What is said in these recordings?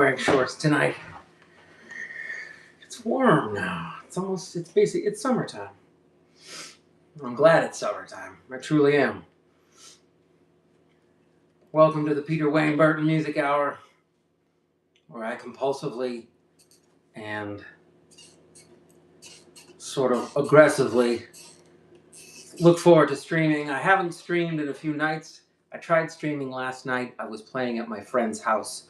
Wearing shorts tonight. It's warm now. It's summertime. I'm glad it's summertime. I truly am. Welcome to the Wayne Burton Music Hour, where I compulsively and sort of aggressively look forward to streaming. I haven't streamed in a few nights. I tried streaming last night. I was playing at my friend's house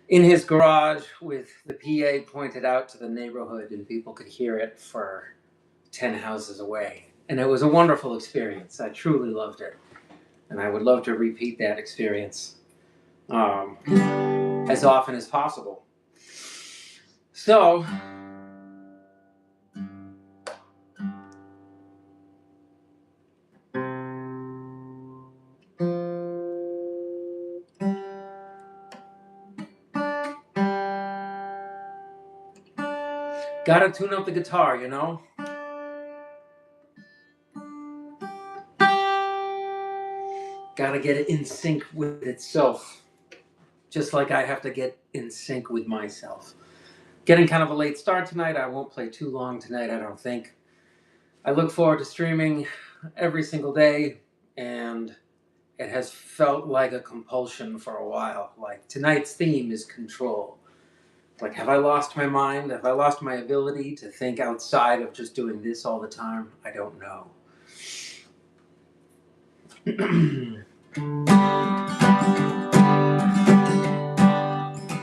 in his garage with the PA pointed out to the neighborhood, and people could hear it for 10 houses away. And it was a wonderful experience. I truly loved it. And I would love to repeat that experience as often as possible. So, gotta tune up the guitar, you know? Gotta get it in sync with itself. Just like I have to get in sync with myself. Getting kind of a late start tonight. I won't play too long tonight, I don't think. I look forward to streaming every single day, and it has felt like a compulsion for a while. Like, tonight's theme is control. Like, have I lost my mind? Have I lost my ability to think outside of just doing this all the time? I don't know.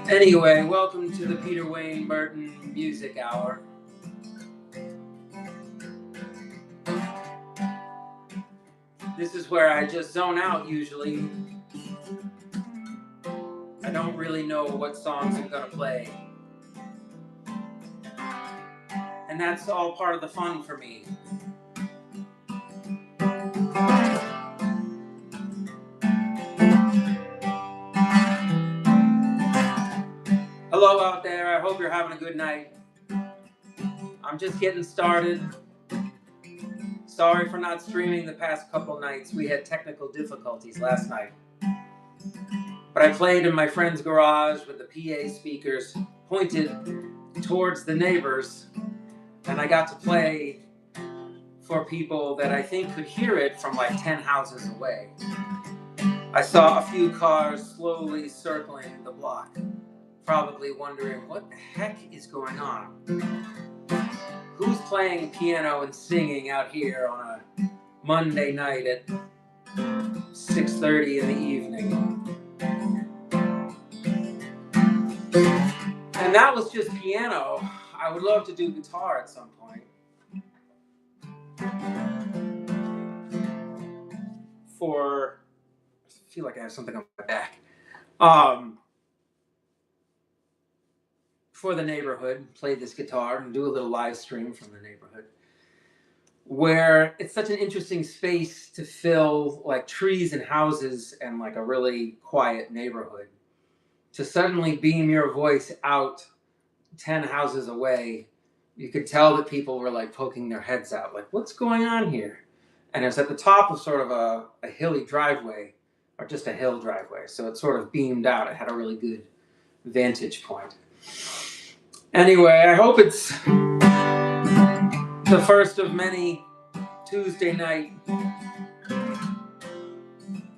Anyway, welcome to the Wayne Burton Music Hour. This is where I just zone out usually. I don't really know what songs I'm gonna play. And that's all part of the fun for me. Hello out there, I hope you're having a good night. I'm just getting started. Sorry for not streaming the past couple nights. We had technical difficulties last night. But I played in my friend's garage with the PA speakers pointed towards the neighbors, and I got to play for people that I think could hear it from like 10 houses away. I saw a few cars slowly circling the block, probably wondering what the heck is going on. Who's playing piano and singing out here on a Monday night at 6:30 in the evening? And that was just piano. I would love to do guitar at some point. I feel like I have something on my back. For the neighborhood, play this guitar and do a little live stream from the neighborhood, where it's such an interesting space to fill like trees and houses and like a really quiet neighborhood. To suddenly beam your voice out 10 houses away, you could tell that people were like poking their heads out, like, what's going on here? And it was at the top of sort of a hilly driveway, or just a hill driveway. So it sort of beamed out. It had a really good vantage point. Anyway, I hope it's the first of many Tuesday night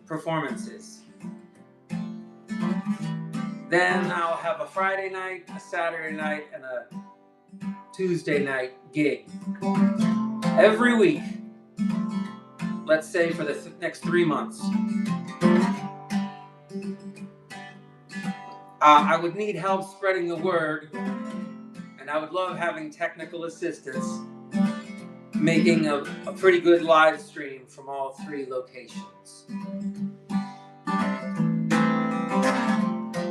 performances. Then I'll have a Friday night, a Saturday night, and a Tuesday night gig every week. Let's say for the next 3 months. I would need help spreading the word, and I would love having technical assistance, making a pretty good live stream from all 3 locations.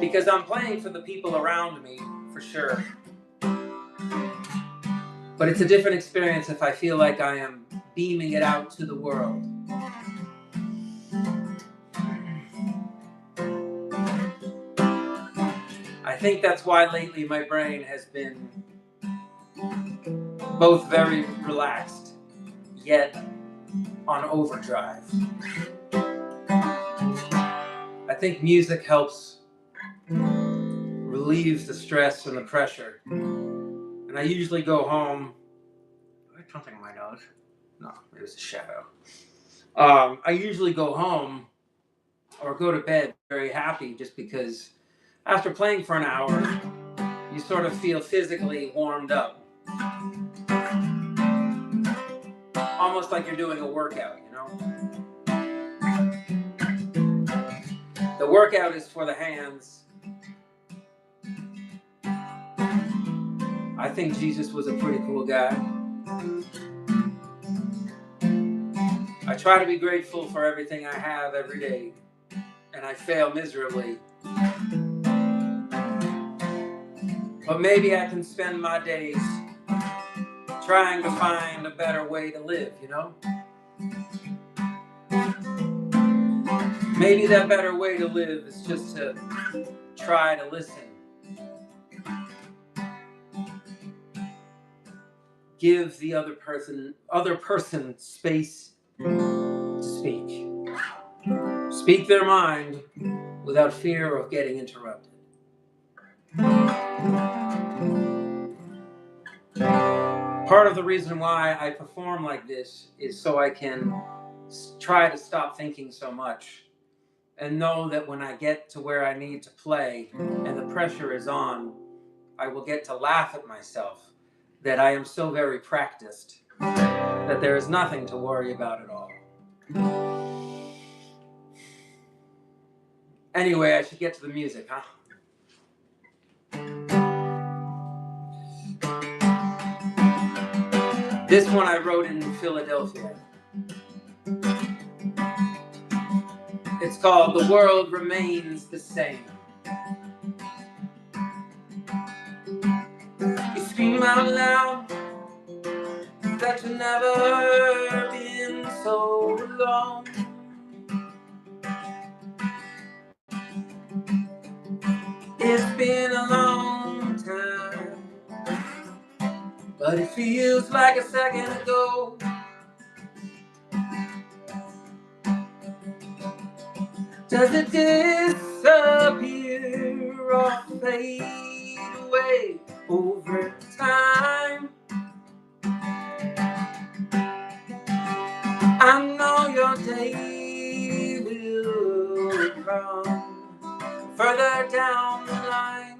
Because I'm playing for the people around me, for sure. But it's a different experience if I feel like I am beaming it out to the world. I think that's why lately my brain has been both very relaxed, yet on overdrive. I think music helps relieves the stress and the pressure. And I usually go home. I have something on my nose. No, it was a shadow. I usually go home or go to bed very happy, just because after playing for an hour, you sort of feel physically warmed up. Almost like you're doing a workout, you know? The workout is for the hands. I think Jesus was a pretty cool guy. I try to be grateful for everything I have every day, and I fail miserably. But maybe I can spend my days trying to find a better way to live, you know? Maybe that better way to live is just to try to listen. Give the other person space to speak. Speak their mind without fear of getting interrupted. Part of the reason why I perform like this is so I can try to stop thinking so much and know that when I get to where I need to play and the pressure is on, I will get to laugh at myself that I am so very practiced that there is nothing to worry about at all. Anyway, I should get to the music, huh? This one I wrote in Philadelphia. It's called "The World Remains the Same." You scream out loud that you've never been so alone. It's been a long time, but it feels like a second ago. Does it disappear or fade away over time? I know your day will come further down the line.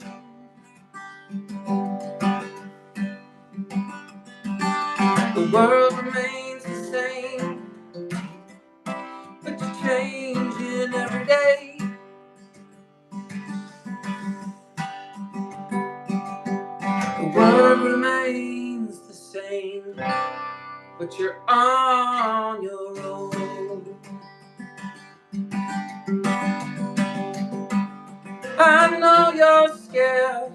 The world remains the same, but you're changing every day. The world remains the same, but you're on your own. I know you're scared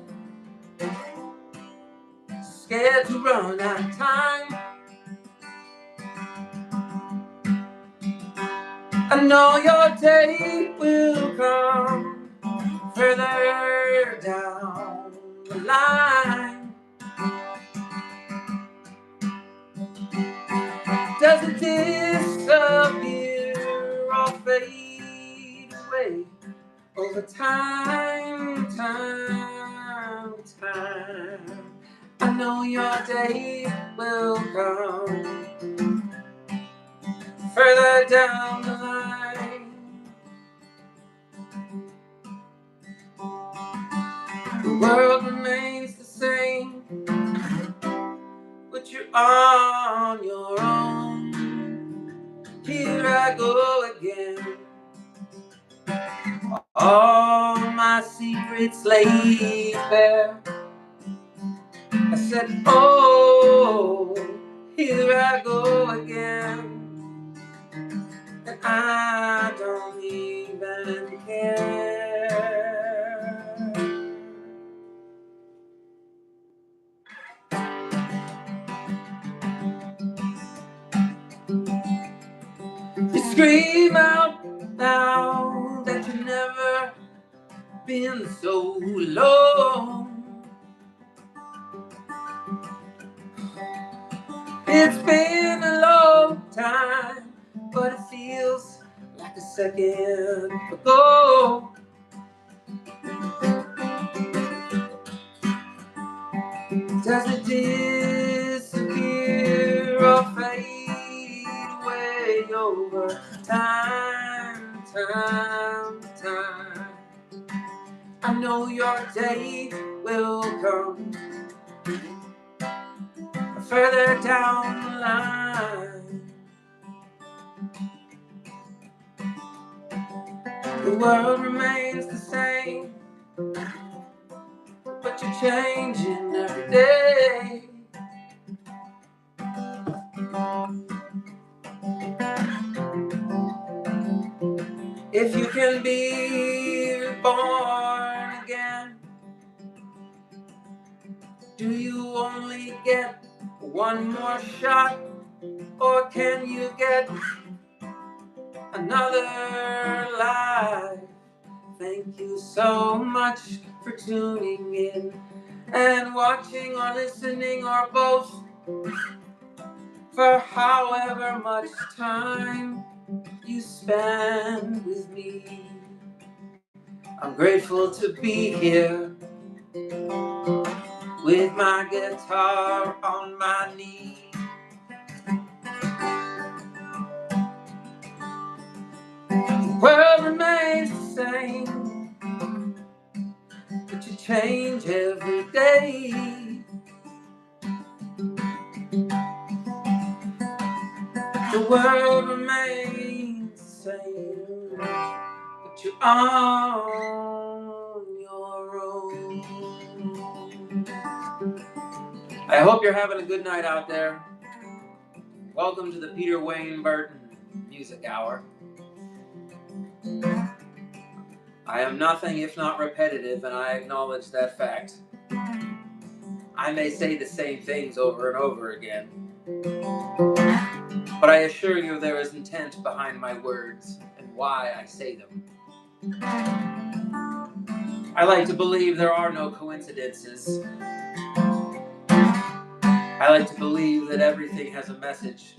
to run out of time. I know your day will come further down the line. Does it disappear or fade away over time? I know your day will come further down the line. The world remains the same, but you're on your own. Here I go again. All my secrets laid bare. I said, oh, here I go again. And I don't even care. You scream out now that you've never been so alone. It's been a long time, but it feels like a second ago. Does it disappear or fade away over time, time? I know your day will come further down the line. The world remains the same, but you're changing every day. If you can be born again, do you only get one more shot, or can you get another life? Thank you so much for tuning in and watching or listening or both, for however much time you spend with me. I'm grateful to be here with my guitar on my knee. The world remains the same, but you change every day. The world remains the same, but you're on your own. I hope you're having a good night out there. Welcome to the Peter Wayne Burton Music Hour. I am nothing if not repetitive, and I acknowledge that fact. I may say the same things over and over again, but I assure you there is intent behind my words and why I say them. I like to believe there are no coincidences. I like to believe that everything has a message.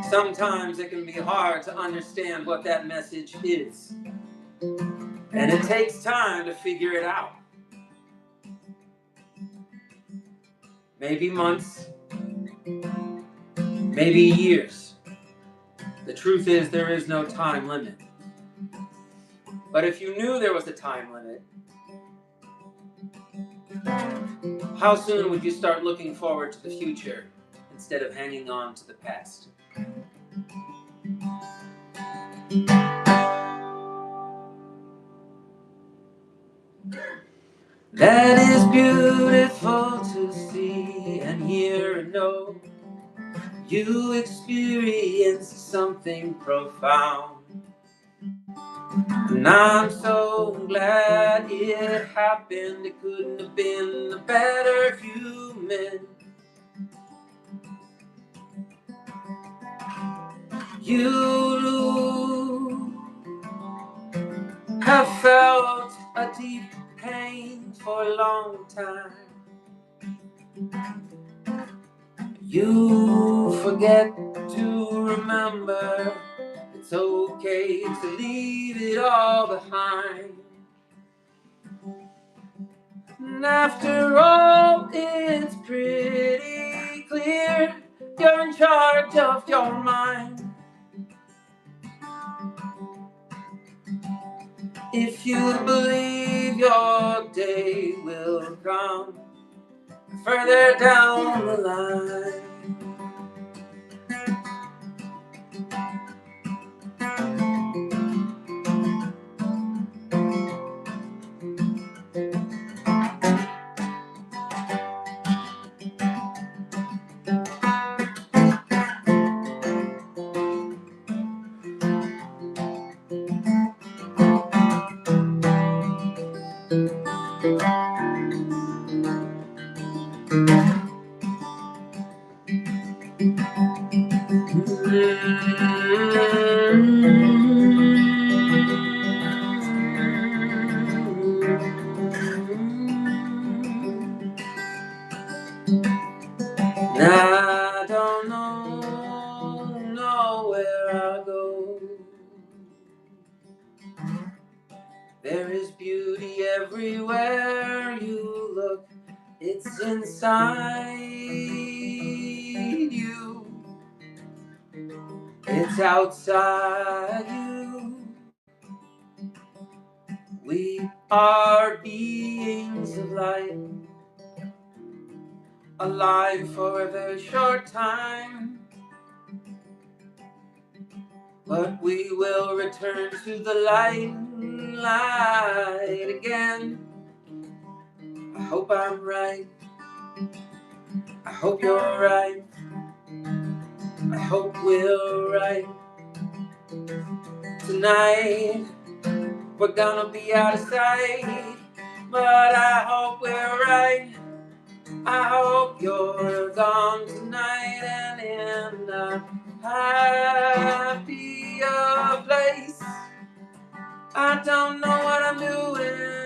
Sometimes it can be hard to understand what that message is, and it takes time to figure it out. Maybe months, maybe years. The truth is, there is no time limit. But if you knew there was a time limit, how soon would you start looking forward to the future instead of hanging on to the past? That is beautiful to see and hear and know. You experienced something profound, and I'm so glad it happened. It couldn't have been a better human. You have felt a deep pain for a long time. You forget to remember it's okay to leave it all behind. And after all, it's pretty clear you're in charge of your mind. If you believe your day will come further down the line. I don't know where I'll go. There is beauty everywhere you look. It's inside you. It's outside you. We are beings of light, alive for a very short time. But we will return to the light again. I hope I'm right. I hope you're right. I hope we're right. Tonight we're gonna be out of sight, but I hope we're right. I hope you're gone tonight and in a happier place. I don't know what I'm doing.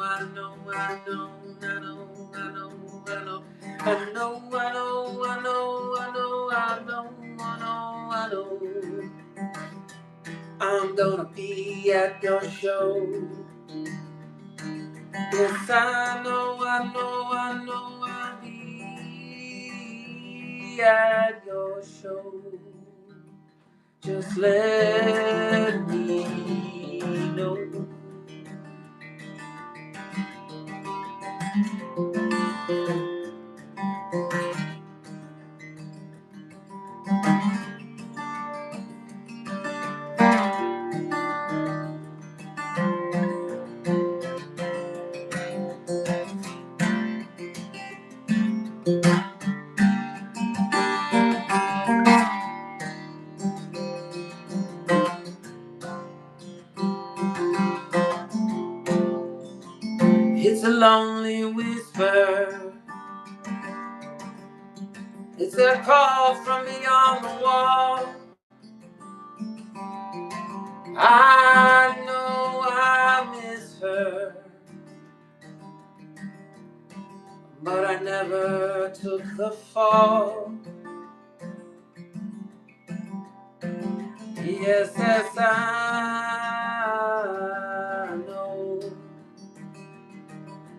I know, I know, I know, I know, I know. I know, I know, I know, I know, I know, I know, I know. I'm gonna be at your show. Yes, I know, I know, I know I'll be at your show. Just let me know. It's a lonely whisper. It's a call from beyond the wall. I know I miss her, but I never took the fall. Yes, yes, I know.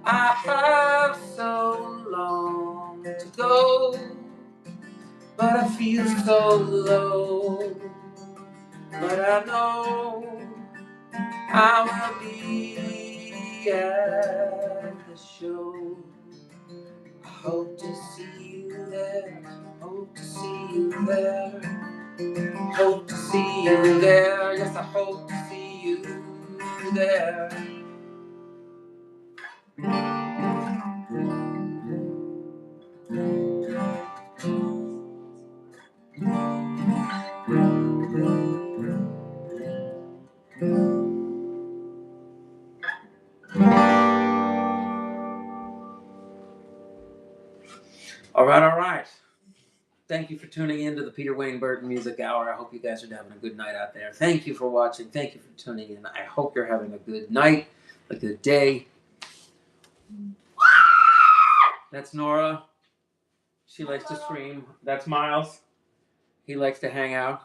I have so long to go, but I feel so low. But I know I will be at the show. I hope to see you there. Hope to see you there. Hope to see you there. Yes, I hope to see you there. All right, all right. Thank you for tuning in to the Peter Wayne Burton Music Hour. I hope you guys are having a good night out there. Thank you for watching. Thank you for tuning in. I hope you're having a good night, a good day. That's Nora. She likes to scream. That's Miles. He likes to hang out.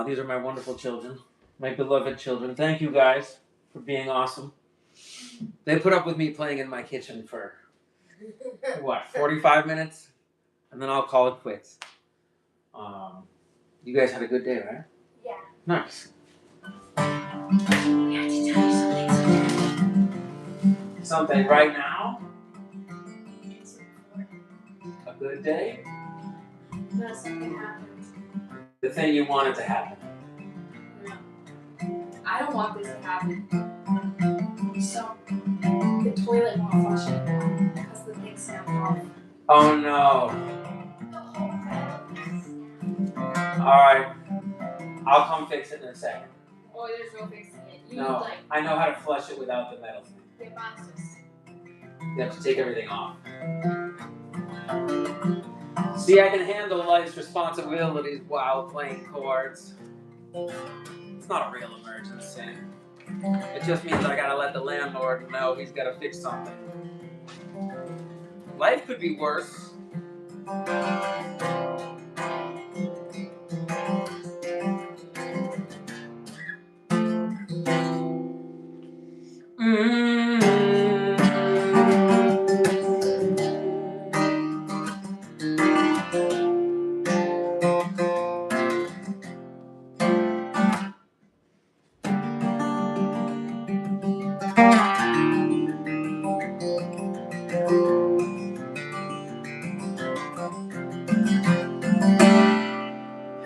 These are my wonderful children, my beloved children. Thank you guys for being awesome. They put up with me playing in my kitchen for, 45 minutes? And then I'll call it quits. You guys had a good day, right? Yeah. Nice. We have to tell you something. Something right now? It's important. A good day? No, something happened. The thing you wanted to happen. No. I don't want this to happen. So, the toilet won't flush anymore because the thing snapped off. Oh no. The whole thing. Alright. I'll come fix it in a second. Oh, there's no fixing it. You No, need, like, I know how to flush it without the metal thing. get boxes. You have to take everything off. See, I can handle life's responsibilities while playing chords. It's not a real emergency. It just means I gotta let the landlord know he's gotta fix something. Life could be worse.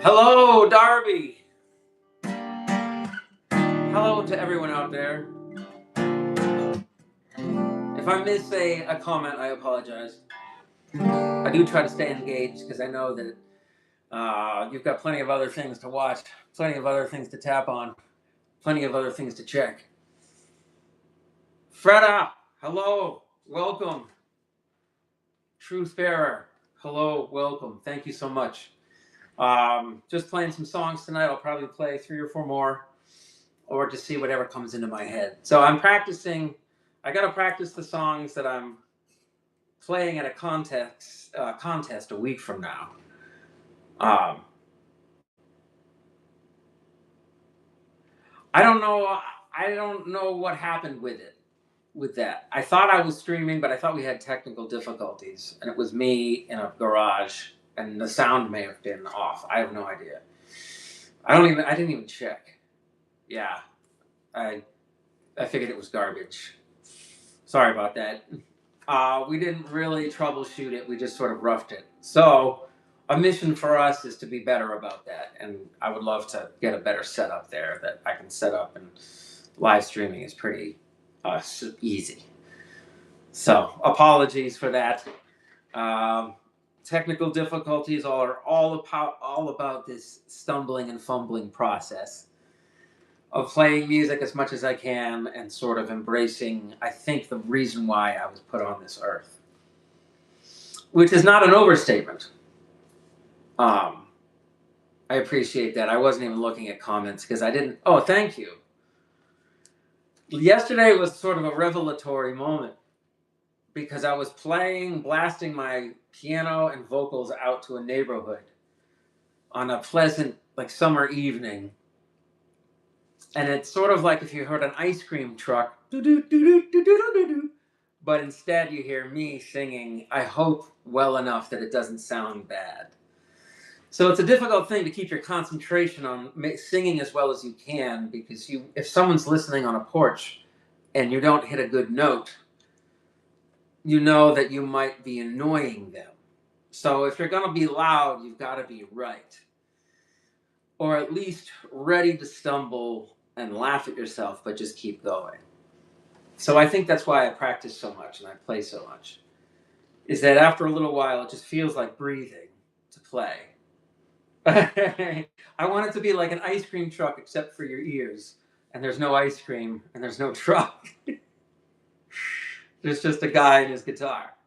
Hello, Darby. Hello to everyone out there. If I miss a comment, I apologize. I do try to stay engaged because I know that you've got plenty of other things to watch, plenty of other things to tap on, plenty of other things to check. Freda, hello, welcome. Truth Bearer, hello, welcome. Thank you so much. Just playing some songs tonight. I'll probably play 3 or 4 more, or just see whatever comes into my head. So I'm practicing. I got to practice the songs that I'm playing at a contest a week from now. I don't know. I don't know what happened with it. With that, I thought I was streaming, but I thought we had technical difficulties, and it was me in a garage, and the sound may have been off. I have no idea. I didn't even check. Yeah, I figured it was garbage. Sorry about that. We didn't really troubleshoot it. We just sort of roughed it. So a mission for us is to be better about that. And I would love to get a better setup there that I can set up, and live streaming is pretty easy. So apologies for that. Technical difficulties are all about this stumbling and fumbling process of playing music as much as I can and sort of embracing, I think, the reason why I was put on this earth, which is not an overstatement. I appreciate that. I wasn't even looking at comments because I didn't. Oh, thank you. Yesterday was sort of a revelatory moment because I was blasting my piano and vocals out to a neighborhood on a pleasant, like, summer evening. And it's sort of like if you heard an ice cream truck, but instead you hear me singing, I hope well enough that it doesn't sound bad. So it's a difficult thing to keep your concentration on singing as well as you can, because if someone's listening on a porch and you don't hit a good note, you know that you might be annoying them. So if you're going to be loud, you've got to be right. Or at least ready to stumble and laugh at yourself, but just keep going. So I think that's why I practice so much and I play so much, is that after a little while, it just feels like breathing to play. I want it to be like an ice cream truck, except for your ears. And there's no ice cream and there's no truck. There's just a guy and his guitar.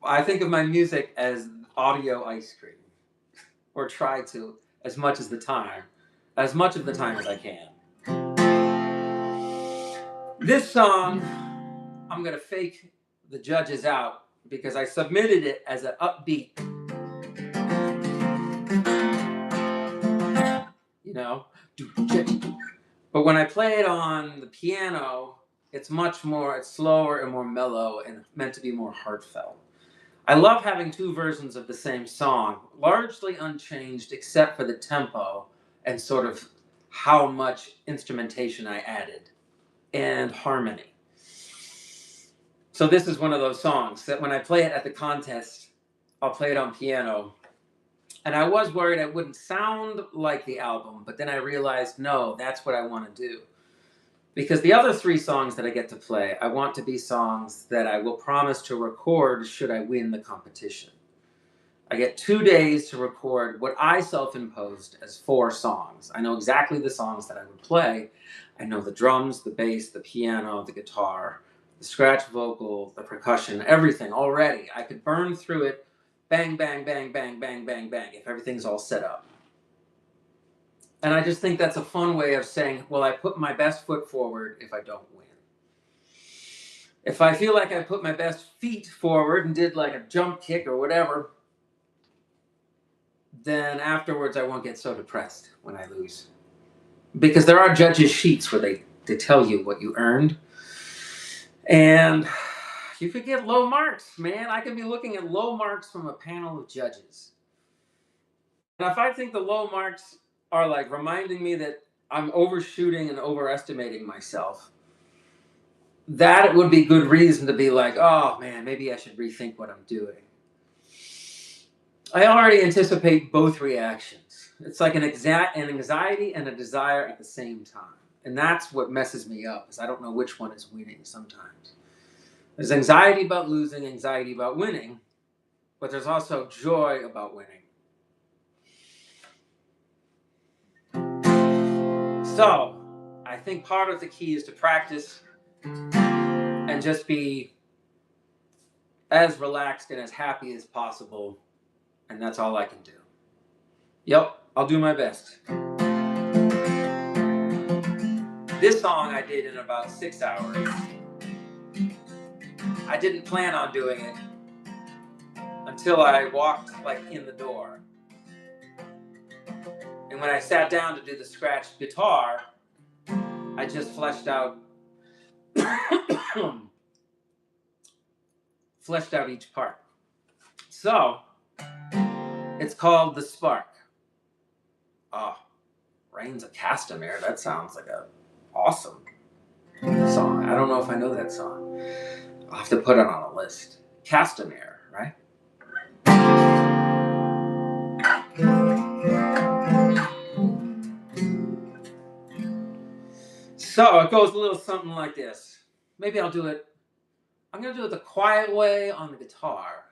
I think of my music as audio ice cream, or try to, as much of the time as I can. This song, I'm going to fake the judges out because I submitted it as an upbeat, you know, but when I play it on the piano, it's slower and more mellow and meant to be more heartfelt. I love having 2 versions of the same song, largely unchanged except for the tempo and sort of how much instrumentation I added and harmony. So this is one of those songs that when I play it at the contest, I'll play it on piano. And I was worried I wouldn't sound like the album, but then I realized, no, that's what I want to do. Because the other 3 songs that I get to play, I want to be songs that I will promise to record should I win the competition. I get 2 days to record what I self-imposed as 4 songs. I know exactly the songs that I would play. I know the drums, the bass, the piano, the guitar, the scratch vocal, the percussion, everything already. I could burn through it, bang, bang, bang, bang, bang, bang, bang, if everything's all set up. And I just think that's a fun way of saying, well, I put my best foot forward if I don't win. If I feel like I put my best feet forward and did like a jump kick or whatever, then afterwards I won't get so depressed when I lose. Because there are judges' sheets where they tell you what you earned. And you could get low marks, man. I could be looking at low marks from a panel of judges. And if I think the low marks are like reminding me that I'm overshooting and overestimating myself, that it would be good reason to be like, oh man, maybe I should rethink what I'm doing. I already anticipate both reactions. It's like an anxiety and a desire at the same time. And that's what messes me up, is I don't know which one is winning sometimes. There's anxiety about losing, anxiety about winning, but there's also joy about winning. So, I think part of the key is to practice and just be as relaxed and as happy as possible, and that's all I can do. Yep, I'll do my best. This song I did in about 6 hours. I didn't plan on doing it until I walked in the door. And when I sat down to do the scratched guitar, I just fleshed out each part. So, it's called The Spark. Oh, Rains of Castamere. That sounds like a awesome song. I don't know if I know that song. I'll have to put it on a list. Castamere, right? So it goes a little something like this. Maybe I'll do it. I'm going to do it the quiet way on the guitar.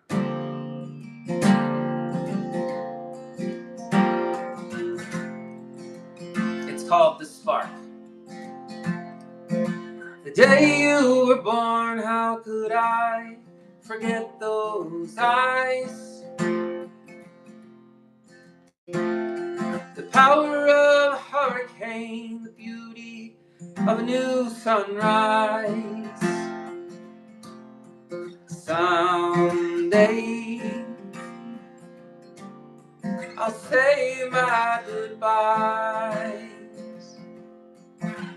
It's called The Spark. The day you were born, how could I forget those eyes? The power of a hurricane, the beauty of a new sunrise. Someday I'll say my goodbyes.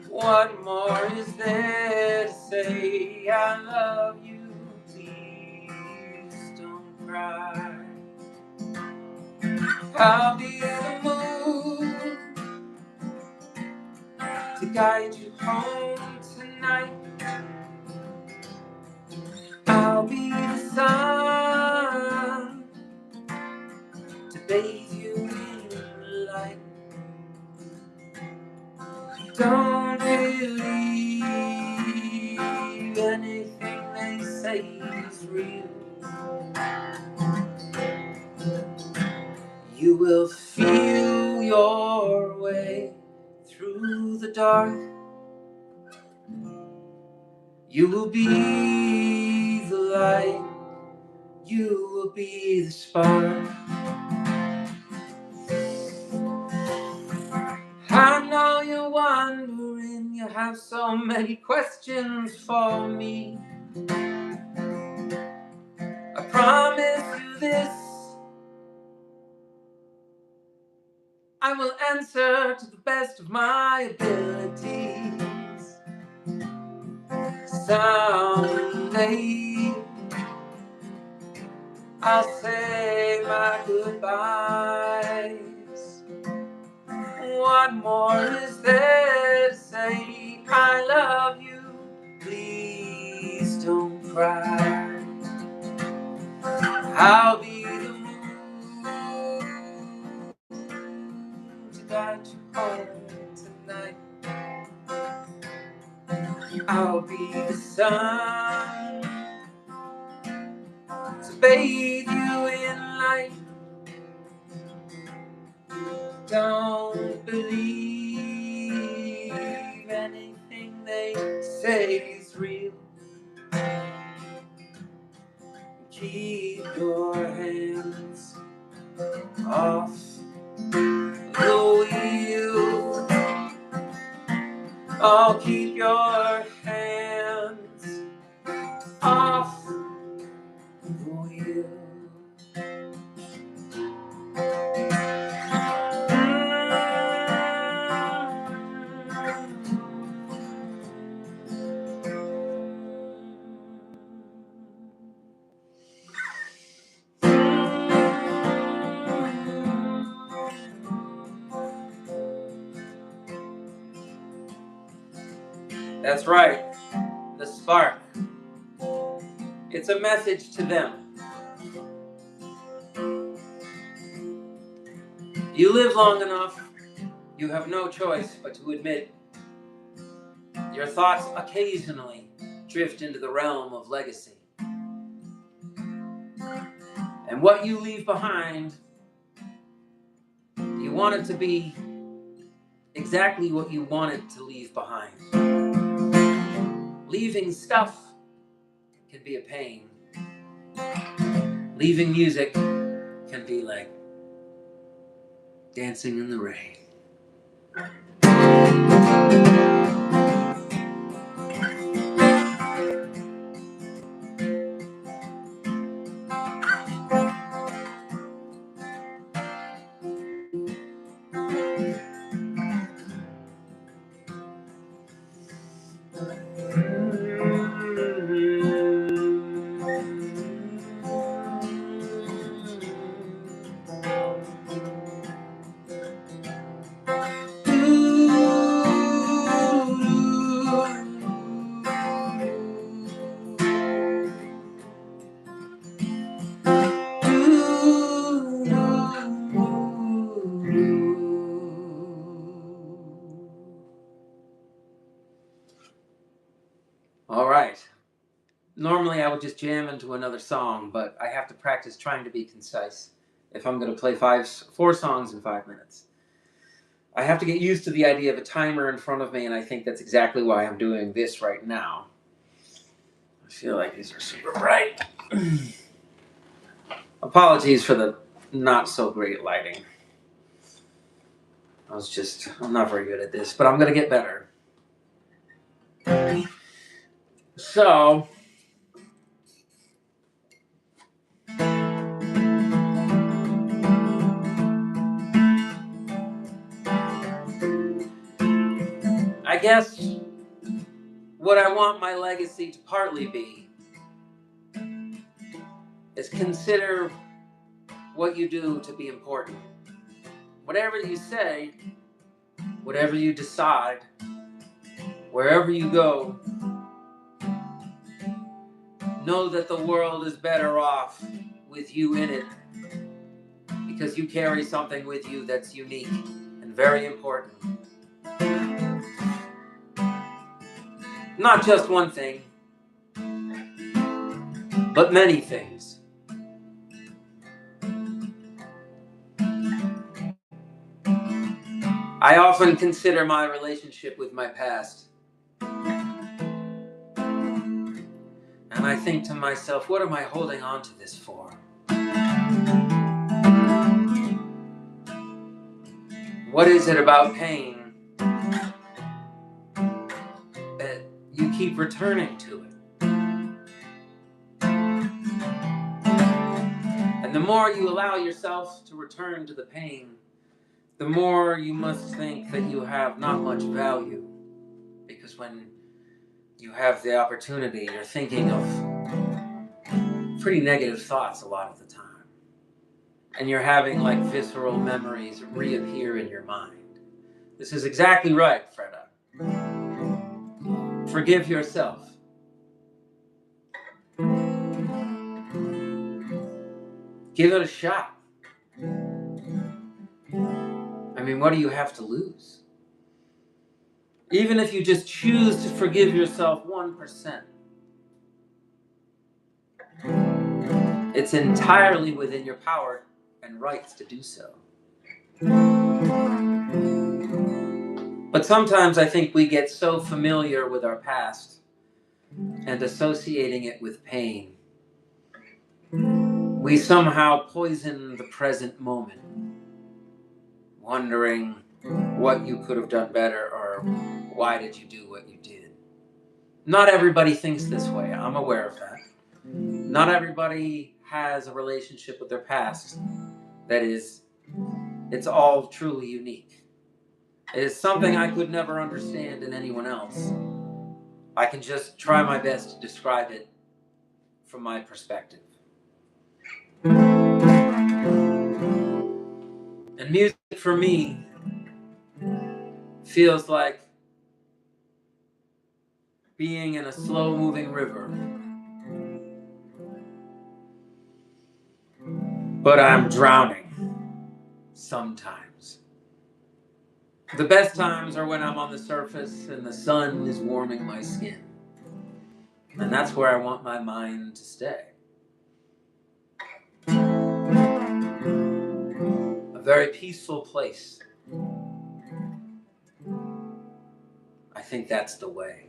What more is there to say? I love you, please don't cry. I'll be the moon to guide you home tonight. I'll be the sun to bathe you in light. Don't believe anything they say is real. You will feel your way through the dark. You will be the light. You will be the spark. I know you're wondering, you have so many questions for me. I promise you this, I will answer to the best of my abilities. Someday I'll say my goodbyes. What more is there to say? I love you, please don't cry. I'll be the moon to guide you home tonight. I'll be the sun to bathe you in light. Don't believe anything they say is real. Keep your hands off the wheel. Oh, keep your hands off the wheel. That's right, the spark. It's a message to them. You live long enough, you have no choice but to admit your thoughts occasionally drift into the realm of legacy. And what you leave behind, you want it to be exactly what you wanted to leave behind. Leaving stuff can be a pain. Leaving music can be like dancing in the rain. All right. Normally I would just jam into another song, but I have to practice trying to be concise if I'm going to play 4 songs in 5 minutes. I have to get used to the idea of a timer in front of me, and I think that's exactly why I'm doing this right now. I feel like these are super bright. Apologies for the not so great lighting. I'm not very good at this, but I'm going to get better. So, I guess what I want my legacy to partly be is consider what you do to be important. Whatever you say, whatever you decide, wherever you go, know that the world is better off with you in it, because you carry something with you that's unique and very important. Not just one thing, but many things. I often consider my relationship with my past, and I think to myself, what am I holding on to this for? What is it about pain that you keep returning to it? And the more you allow yourself to return to the pain, the more you must think that you have not much value. Because when you have the opportunity, you're thinking of pretty negative thoughts a lot of the time. And you're having like visceral memories reappear in your mind. This is exactly right, Freda. Forgive yourself. Give it a shot. I mean, what do you have to lose? Even if you just choose to forgive yourself 1%, it's entirely within your power and rights to do so. But sometimes I think we get so familiar with our past and associating it with pain, we somehow poison the present moment, wondering what you could have done better or why did you do what you did. Not everybody thinks this way. I'm aware of that. Not everybody has a relationship with their past that is, it's all truly unique. It is something I could never understand in anyone else. I can just try my best to describe it from my perspective. And music for me feels like being in a slow-moving river. But I'm drowning sometimes. The best times are when I'm on the surface and the sun is warming my skin. And that's where I want my mind to stay. A very peaceful place. I think that's the way.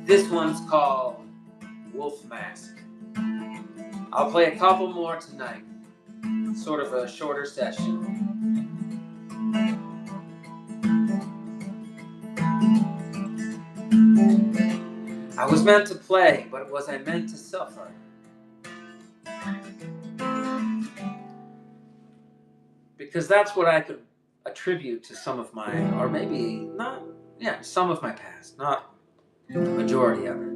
This one's called Wolf Mask. I'll play a couple more tonight. Sort of a shorter session. I was meant to play, but was I meant to suffer? Because that's what I could attribute to some of my, or maybe not, some of my past, not the majority of it.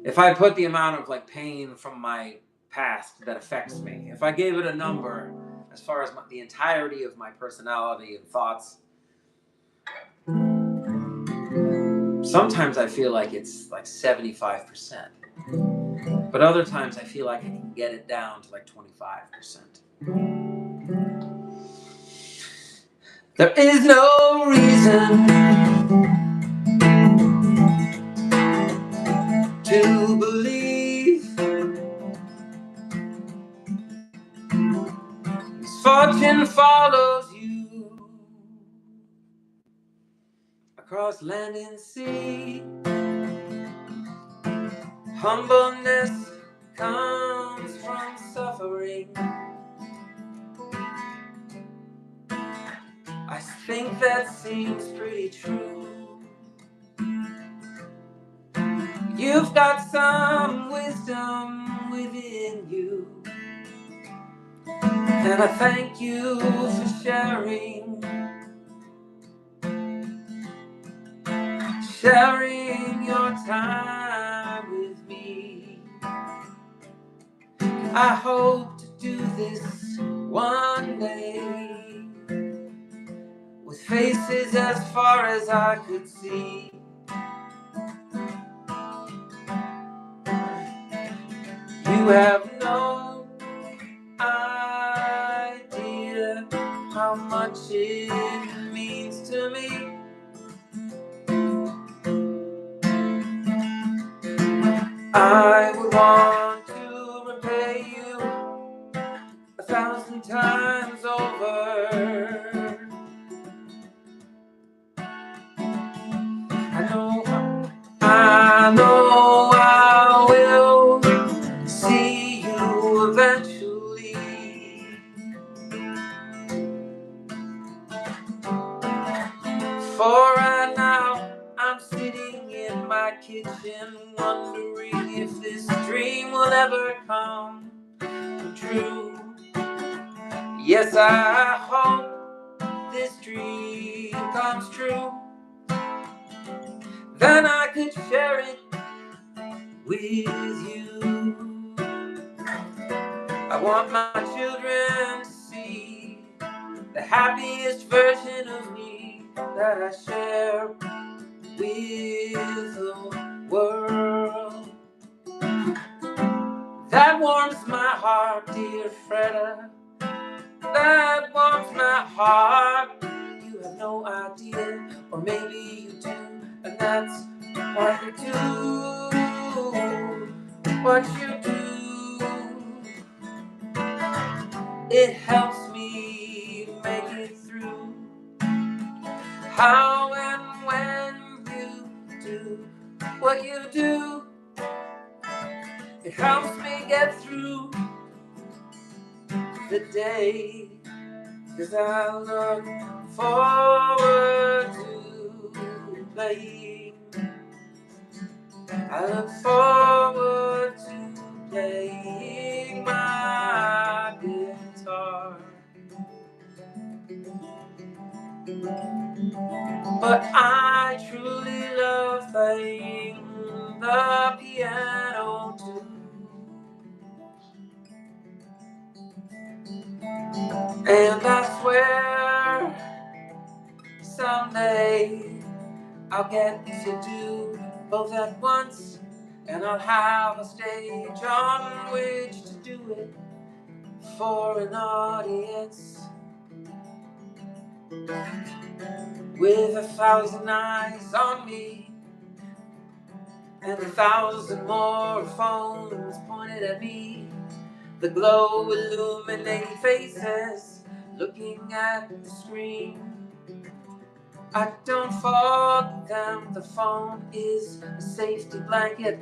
If I put the amount of like pain from my past that affects me, if I gave it a number as far as the entirety of my personality and thoughts, sometimes I feel like it's like 75%. But other times I feel like I can get it down to like 25%. There is no reason to believe misfortune follows you across land and sea. Humbleness comes from suffering. I think that seems pretty true. You've got some wisdom within you, and I thank you for sharing your time with me. I hope to do this one day, with faces as far as I could see. You have no idea how much it means to me. I would want to repay you 1,000 times over. I know I will see you eventually. For right now, I'm sitting in my kitchen wondering if this dream will ever come true. Yes, I hope this dream comes true. Then I could share it with you. I want my children to see the happiest version of me that I share with the world. That warms my heart, dear Freda. That warms my heart. You have no idea, or maybe you do, and that's what you do. What you do, it helps me make it through. How and when you do what you do, it helps me get through the day. 'Cause I look forward to playing. I look forward to playing my guitar. But I truly love playing the piano too. And I swear someday I'll get to do both at once, and I'll have a stage on which to do it for an audience with 1,000 eyes on me and 1,000 more phones pointed at me. The glow illuminating faces looking at the screen. I don't fault them, the phone is a safety blanket.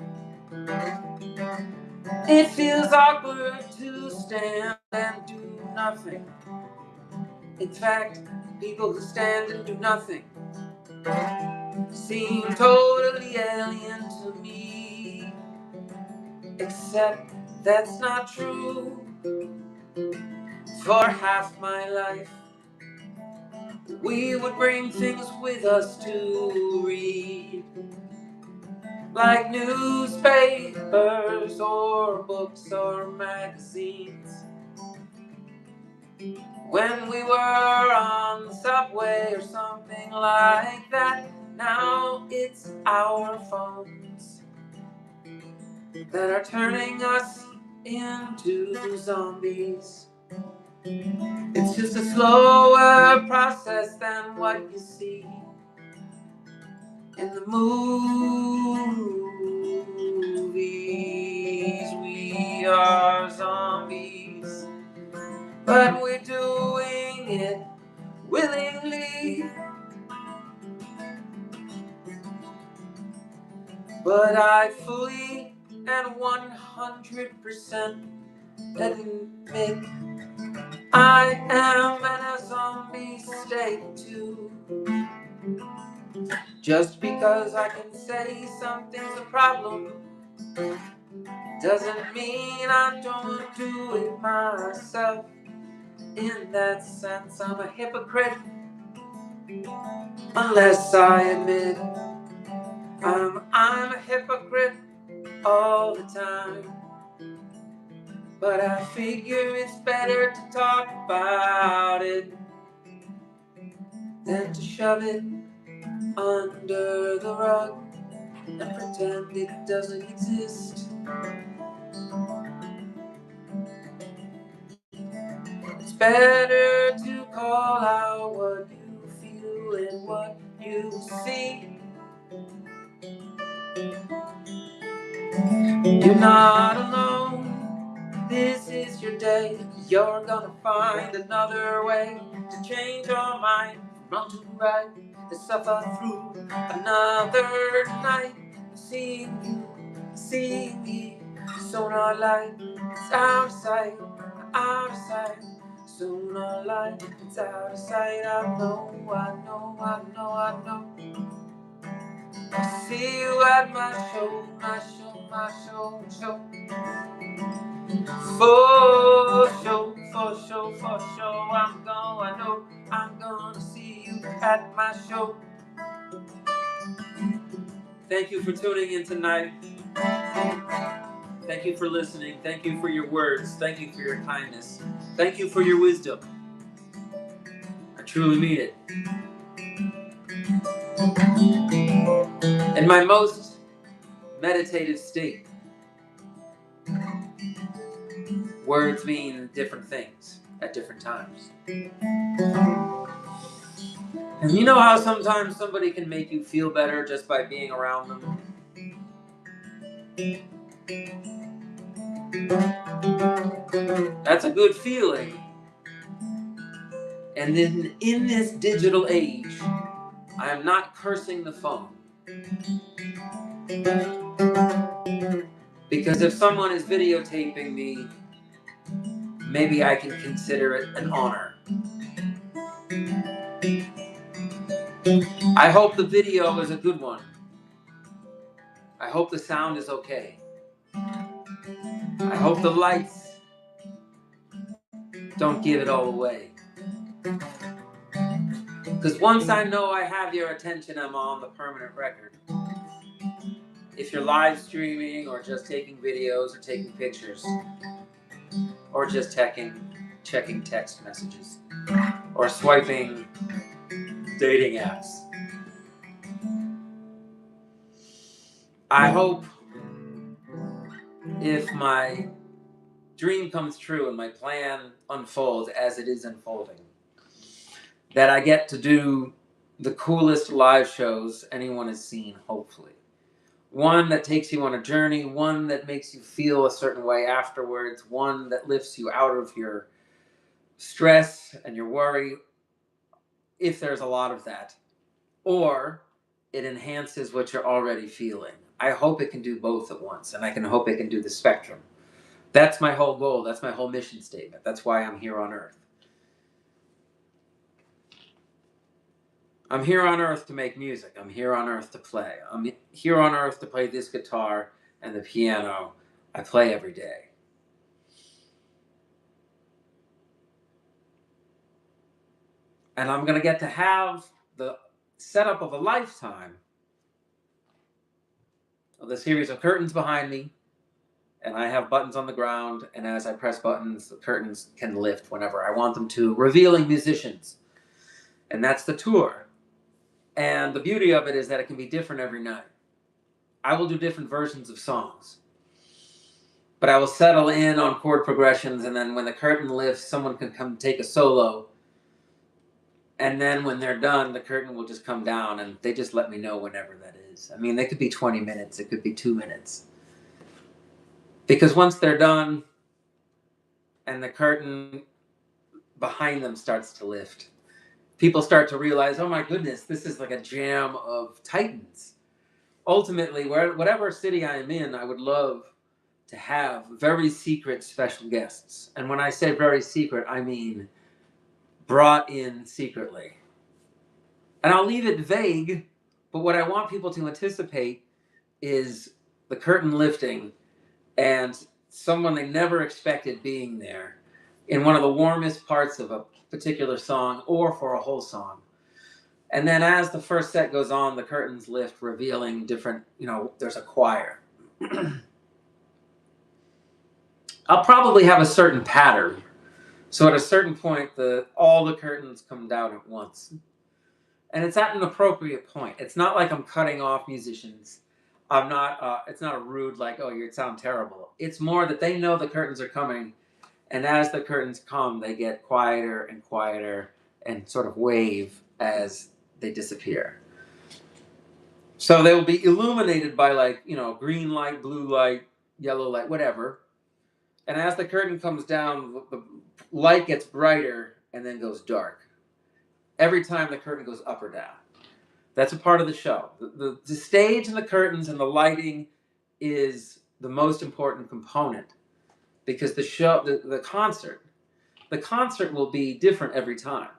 It feels awkward to stand and do nothing. In fact, people who stand and do nothing seem totally alien to me. Except that's not true. For half my life, we would bring things with us to read, like newspapers or books or magazines. When we were on the subway or something like that, now it's our phones that are turning us into zombies. It's just a slower process than what you see in the movies. We are zombies, but we're doing it willingly. But I fully and 100% admit I am in a zombie state too. Just because I can say something's a problem doesn't mean I don't do it myself. In that sense, I'm a hypocrite unless I admit I'm a hypocrite all the time. But I figure it's better to talk about it than to shove it under the rug and pretend it doesn't exist. It's better to call out what you feel and what you see. You're not alone. This is your day. You're gonna find another way to change your mind, wrong to right, to suffer through another night. Seeing you, seeing me, sonar light, it's out of sight, out of sight. Sonar light, it's out of sight. I know, I know, I know, I know. I'll see you at my show, my show, my show, show. For sure, for sure, for sure, I know I'm gonna see you at my show. Thank you for tuning in tonight. Thank you for listening. Thank you for your words. Thank you for your kindness. Thank you for your wisdom. I truly mean it. In my most meditative state, words mean different things at different times. And you know how sometimes somebody can make you feel better just by being around them? That's a good feeling. And then in this digital age, I am not cursing the phone. Because if someone is videotaping me, maybe I can consider it an honor. I hope the video is a good one. I hope the sound is okay. I hope the lights don't give it all away. Because once I know I have your attention, I'm on the permanent record. If you're live streaming or just taking videos or taking pictures or just checking text messages or swiping dating apps, I hope if my dream comes true and my plan unfolds as it is unfolding, that I get to do the coolest live shows anyone has seen, hopefully. One that takes you on a journey, one that makes you feel a certain way afterwards, one that lifts you out of your stress and your worry, if there's a lot of that, or it enhances what you're already feeling. I hope it can do both at once, and I can hope it can do the spectrum. That's my whole goal. That's my whole mission statement. That's why I'm here on Earth. I'm here on Earth to make music. I'm here on Earth to play. I'm here on Earth to play this guitar and the piano I play every day. And I'm going to get to have the setup of a lifetime of the series of curtains behind me. And I have buttons on the ground. And as I press buttons, the curtains can lift whenever I want them to, revealing musicians. And that's the tour. And the beauty of it is that it can be different every night. I will do different versions of songs. But I will settle in on chord progressions, and then when the curtain lifts, someone can come take a solo. And then when they're done, the curtain will just come down, and they just let me know whenever that is. I mean, they could be 20 minutes. It could be 2 minutes. Because once they're done, and the curtain behind them starts to lift, people start to realize, oh my goodness, this is like a jam of titans. Ultimately, whatever city I'm in, I would love to have very secret special guests. And when I say very secret, I mean brought in secretly. And I'll leave it vague, but what I want people to anticipate is the curtain lifting and someone they never expected being there in one of the warmest parts of a particular song or for a whole song. And then as the first set goes on, the curtains lift, revealing different, there's a choir. I'll probably have a certain pattern. So at a certain point, all the curtains come down at once. And it's at an appropriate point. It's not like I'm cutting off musicians. It's not a rude, like, oh, you sound terrible. It's more that they know the curtains are coming. And as the curtains come, they get quieter and quieter and sort of wave as they disappear. So they will be illuminated by green light, blue light, yellow light, whatever. And as the curtain comes down, the light gets brighter and then goes dark. Every time the curtain goes up or down. That's a part of the show. The stage and the curtains and the lighting is the most important component because the concert will be different every time.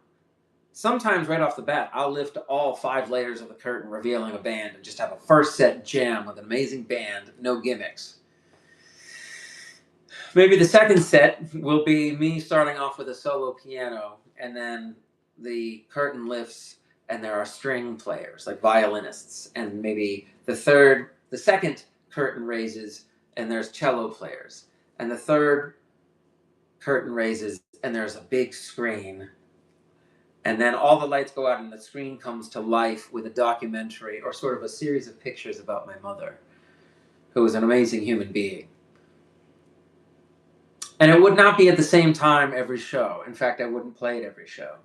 Sometimes right off the bat, I'll lift all 5 layers of the curtain, revealing a band, and just have a first set jam with an amazing band, no gimmicks. Maybe the second set will be me starting off with a solo piano, and then the curtain lifts, and there are string players, like violinists, and maybe the second curtain raises, and there's cello players, and the third curtain raises, and there's a big screen. And then all the lights go out and the screen comes to life with a documentary or sort of a series of pictures about my mother, who was an amazing human being. And it would not be at the same time every show. In fact, I wouldn't play it every show.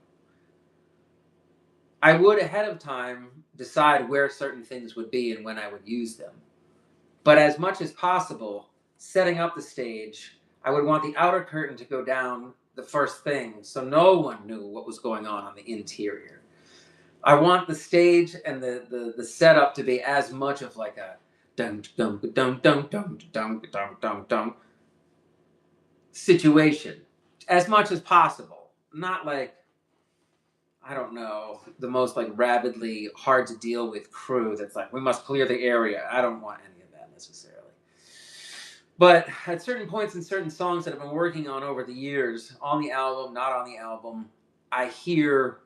I would ahead of time decide where certain things would be and when I would use them. But as much as possible, setting up the stage, I would want the outer curtain to go down the first thing, so no one knew what was going on the interior. I want the stage and the setup to be as much of like a dum dum dum dum dum dum dum dum dum situation, as much as possible. Not like, I don't know, the most like rabidly hard to deal with crew that's like, we must clear the area. I don't want any of that necessarily. But at certain points in certain songs that I've been working on over the years, on the album, not on the album, I hear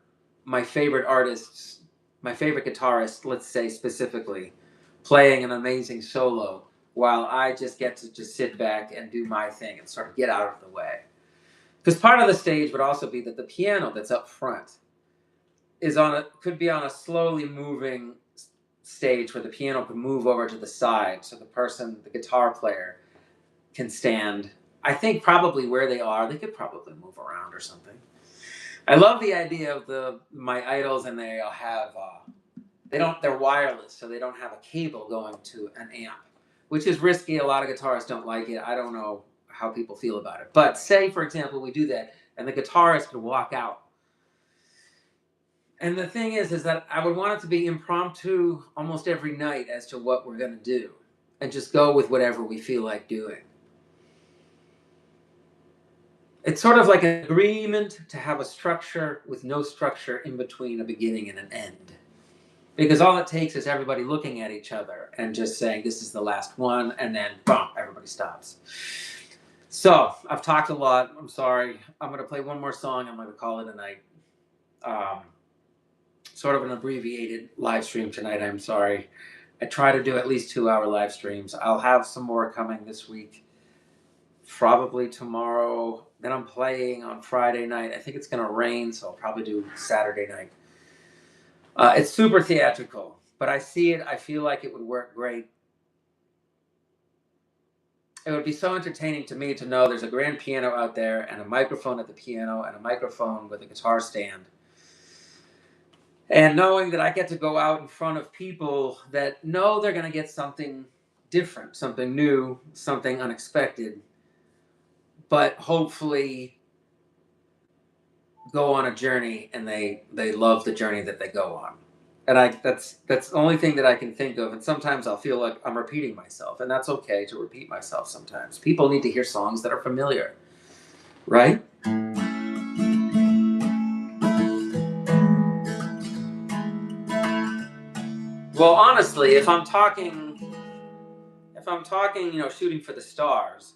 my favorite artists, my favorite guitarist, let's say specifically, playing an amazing solo while I just get to just sit back and do my thing and sort of get out of the way. Because part of the stage would also be that the piano that's up front could be on a slowly moving stage where the piano could move over to the side so the guitar player, can stand. I think probably where they are, they could probably move around or something. I love the idea of my idols, and they have they're wireless, so they don't have a cable going to an amp, which is risky. A lot of guitarists don't like it. I don't know how people feel about it, but say for example we do that, and the guitarist could walk out. And the thing is that I would want it to be impromptu almost every night as to what we're going to do, and just go with whatever we feel like doing. It's sort of like an agreement to have a structure with no structure in between a beginning and an end. Because all it takes is everybody looking at each other and just saying, this is the last one, and then, boom, everybody stops. So, I've talked a lot. I'm sorry. I'm going to play one more song. I'm going to call it a night. Sort of an abbreviated live stream tonight. I'm sorry. I try to do at least 2-hour live streams. I'll have some more coming this week. Probably tomorrow. Then I'm playing on Friday night. I think it's going to rain, so I'll probably do Saturday night. It's super theatrical, but I see it. I feel like it would work great. It would be so entertaining to me to know there's a grand piano out there and a microphone at the piano and a microphone with a guitar stand. And knowing that I get to go out in front of people that know they're going to get something different, something new, something unexpected, but hopefully go on a journey, and they love the journey that they go on. And that's the only thing that I can think of. And sometimes I'll feel like I'm repeating myself, and that's okay to repeat myself sometimes. People need to hear songs that are familiar, right? Well, honestly, if I'm talking, shooting for the stars,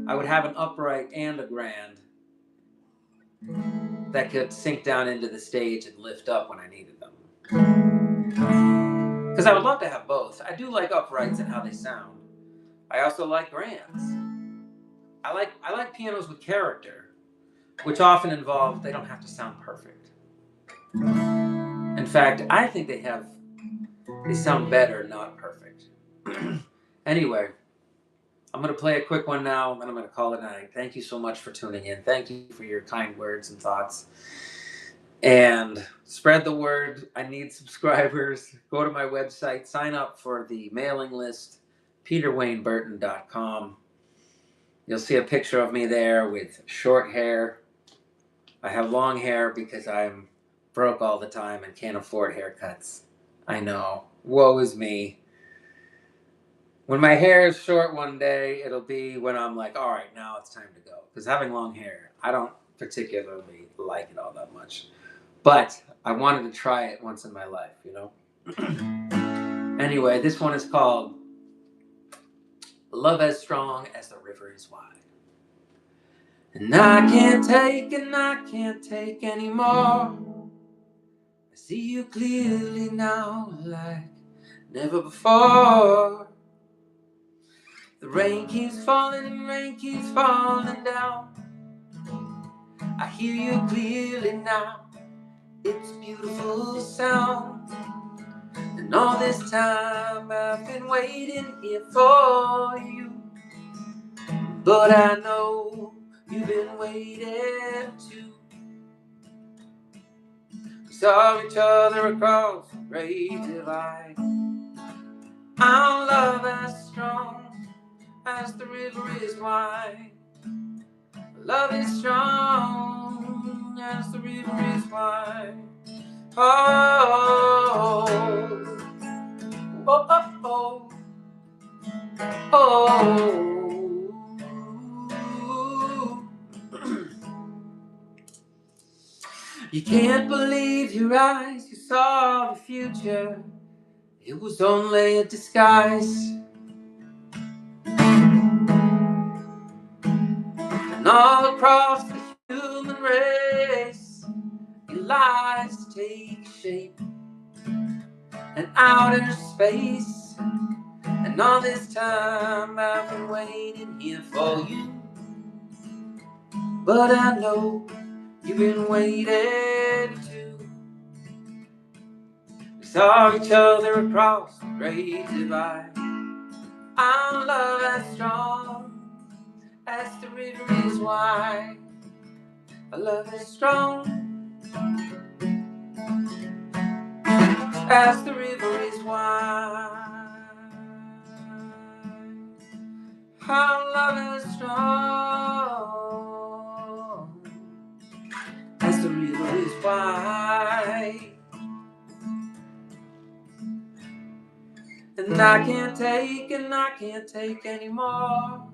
I would have an upright and a grand that could sink down into the stage and lift up when I needed them. Because I would love to have both. I do like uprights and how they sound. I also like grands. I like pianos with character, which often involve they don't have to sound perfect. In fact, I think they sound better, not perfect. Anyway, I'm going to play a quick one now, and I'm going to call it a night. Thank you so much for tuning in. Thank you for your kind words and thoughts. And spread the word. I need subscribers. Go to my website. Sign up for the mailing list, peterwayneburton.com. You'll see a picture of me there with short hair. I have long hair because I'm broke all the time and can't afford haircuts. I know. Woe is me. When my hair is short one day, it'll be when I'm like, all right, now it's time to go. Because having long hair, I don't particularly like it all that much. But I wanted to try it once in my life, you know? Anyway, this one is called Love as Strong as the River is Wide. And I can't take anymore. I see you clearly now like never before. The rain keeps falling and rain keeps falling down. I hear you clearly now. It's a beautiful sound. And all this time I've been waiting here for you. But I know you've been waiting too. We saw each other across the great divide. Our love as strong as the river is wide. Love is strong as the river is wide. Oh, oh, oh, oh, oh. You can't believe your eyes, you saw the future. It was only a disguise. And all across the human race, your lies take shape in outer space. And all this time I've been waiting here for you. But I know you've been waiting too. We saw each other across the great divide. Our love as strong as the river is wide. Our love as strong as the river is wide. Our love is strong as the river is wide. And I can't take anymore.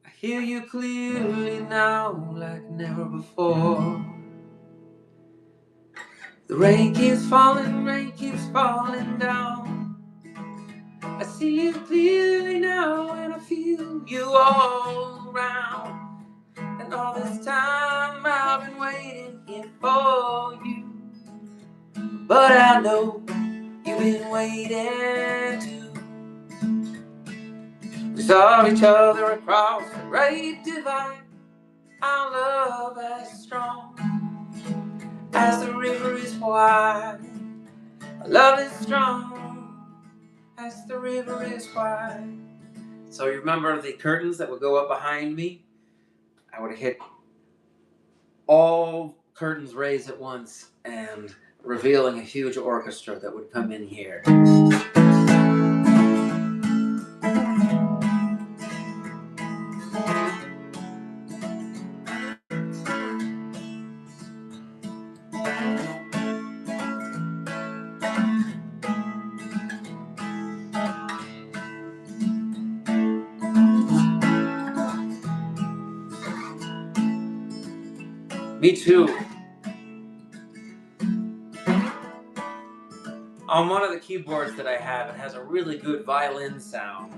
I hear you clearly now like never before. The rain keeps falling down. I see you clearly now and I feel you all around. And all this time I've been waiting here for you. But I know you've been waiting too. We saw each other across the great divide. Our love as strong as the river is wide. Our love is strong as the river is wide. So you remember the curtains that would go up behind me? I would hit all curtains raised at once and revealing a huge orchestra that would come in here. Me too. On one of the keyboards that I have, it has a really good violin sound.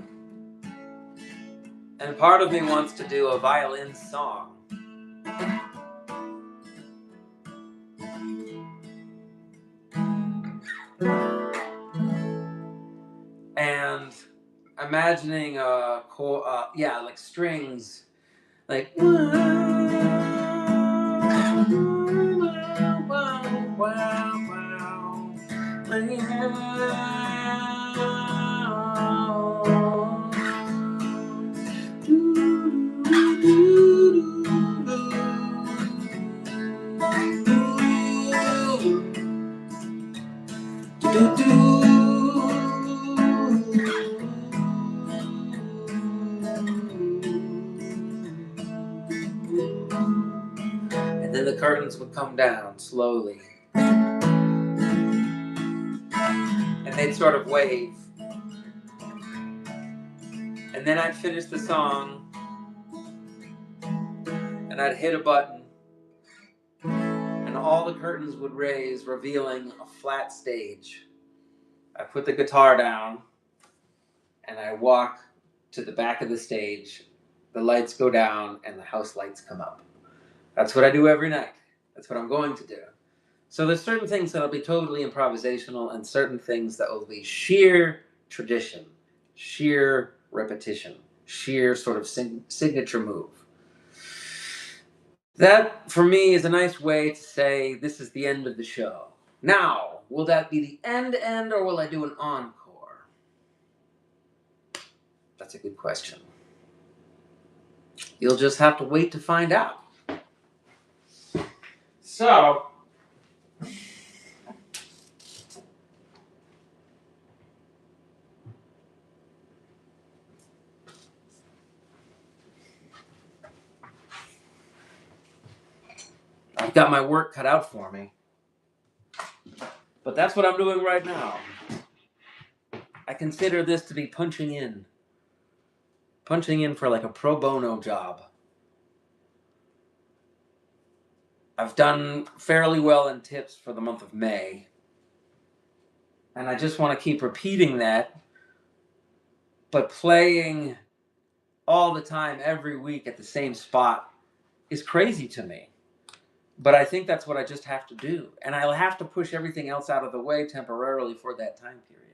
And part of me wants to do a violin song. And imagining like strings, like and then the curtains would come down slowly. And they'd sort of wave. And then I'd finish the song. And I'd hit a button. And all the curtains would raise, revealing a flat stage. I put the guitar down. And I walk to the back of the stage. The lights go down and the house lights come up. That's what I do every night. That's what I'm going to do. So there's certain things that'll be totally improvisational and certain things that will be sheer tradition, sheer repetition, sheer sort of signature move. That, for me, is a nice way to say this is the end of the show. Now, will that be the end, or will I do an encore? That's a good question. You'll just have to wait to find out. So, I've got my work cut out for me. But that's what I'm doing right now. I consider this to be punching in. Punching in for like a pro bono job. I've done fairly well in tips for the month of May. And I just want to keep repeating that. But playing all the time, every week at the same spot is crazy to me. But I think that's what I just have to do. And I'll have to push everything else out of the way temporarily for that time period.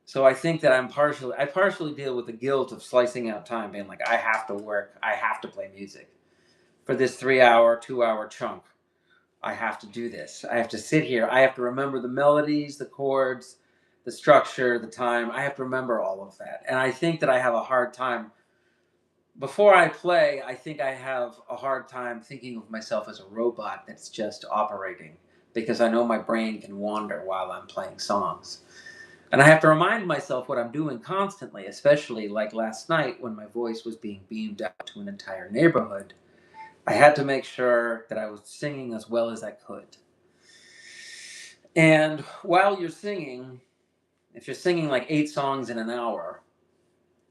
So I think that I partially deal with the guilt of slicing out time, being like, I have to work, I have to play music for this 3 hour, 2 hour chunk. I have to do this. I have to sit here. I have to remember the melodies, the chords, the structure, the time. I have to remember all of that. And I think that I have a hard time. Before I play, I think I have a hard time thinking of myself as a robot that's just operating, because I know my brain can wander while I'm playing songs. And I have to remind myself what I'm doing constantly, especially like last night when my voice was being beamed out to an entire neighborhood. I had to make sure that I was singing as well as I could. And while you're singing, if you're singing like 8 songs in an hour,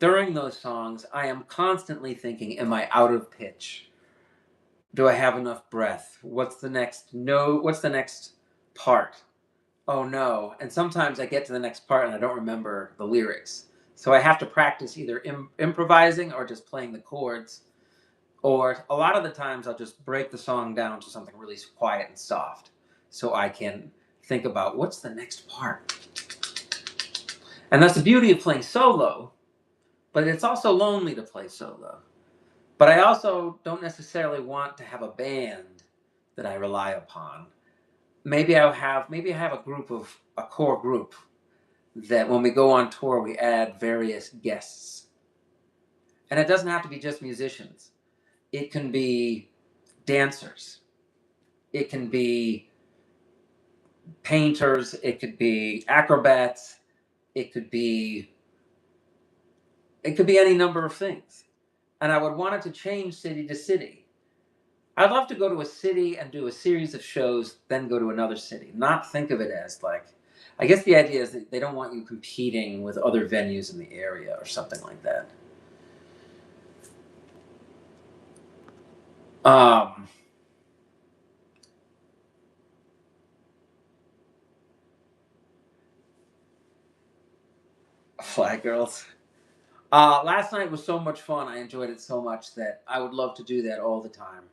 during those songs, I am constantly thinking, am I out of pitch? Do I have enough breath? What's the next note? What's the next part? Oh no. And sometimes I get to the next part and I don't remember the lyrics. So I have to practice either improvising or just playing the chords. Or a lot of the times I'll just break the song down to something really quiet and soft so I can think about what's the next part. And that's the beauty of playing solo, but it's also lonely to play solo. But I also don't necessarily want to have a band that I rely upon. Maybe I have a core group that when we go on tour we add various guests. And it doesn't have to be just musicians. It can be dancers. It can be painters. It could be acrobats. It could be any number of things. And I would want it to change city to city. I'd love to go to a city and do a series of shows, then go to another city. Not think of it as like, I guess the idea is that they don't want you competing with other venues in the area or something like that. Flag Girls. Last night was so much fun. I enjoyed it so much that I would love to do that all the time.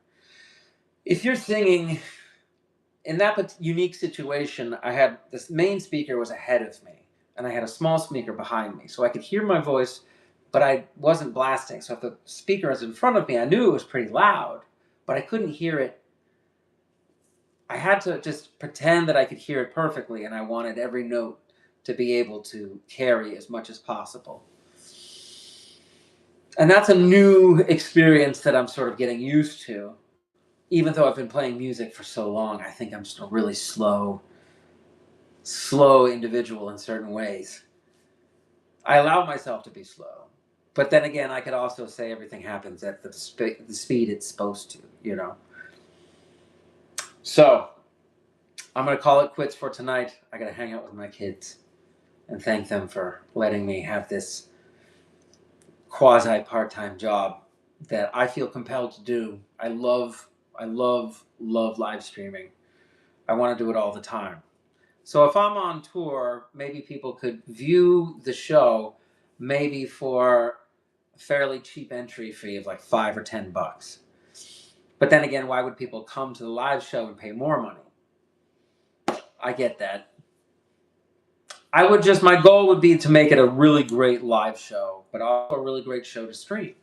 If you're singing in that unique situation, I had this main speaker was ahead of me, and I had a small speaker behind me, so I could hear my voice, but I wasn't blasting. So if the speaker was in front of me, I knew it was pretty loud, but I couldn't hear it. I had to just pretend that I could hear it perfectly, and I wanted every note to be able to carry as much as possible. And that's a new experience that I'm sort of getting used to. Even though I've been playing music for so long, I think I'm just a really slow individual in certain ways. I allow myself to be slow. But then again, I could also say everything happens at the speed it's supposed to, you know? So, I'm going to call it quits for tonight. I got to hang out with my kids and thank them for letting me have this quasi part-time job that I feel compelled to do. I love live streaming. I want to do it all the time. So if I'm on tour, maybe people could view the show maybe for a fairly cheap entry fee of like $5 or $10. But then again, why would people come to the live show and pay more money? I get that. My goal would be to make it a really great live show, but also a really great show to stream.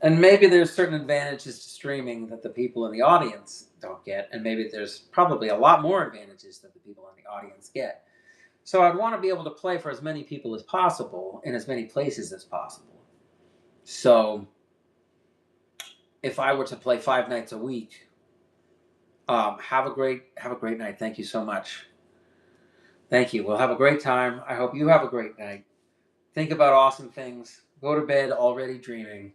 And maybe there's certain advantages to streaming that the people in the audience don't get, and maybe there's probably a lot more advantages that the people in the audience get. So I'd want to be able to play for as many people as possible in as many places as possible. So if I were to play 5 nights a week, have a great night. Thank you so much. Thank you. We'll have a great time. I hope you have a great night. Think about awesome things. Go to bed already dreaming,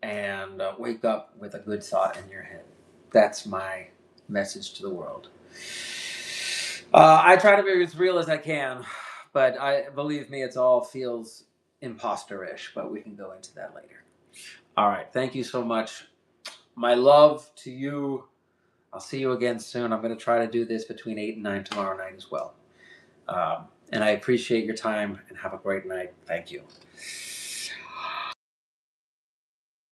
and wake up with a good thought in your head. That's my message to the world. I try to be as real as I can, but believe me, it all feels imposter-ish, but we can go into that later. All right. Thank you so much. My love to you. I'll see you again soon. I'm going to try to do this between 8 and 9 tomorrow night as well. And I appreciate your time, and have a great night. Thank you.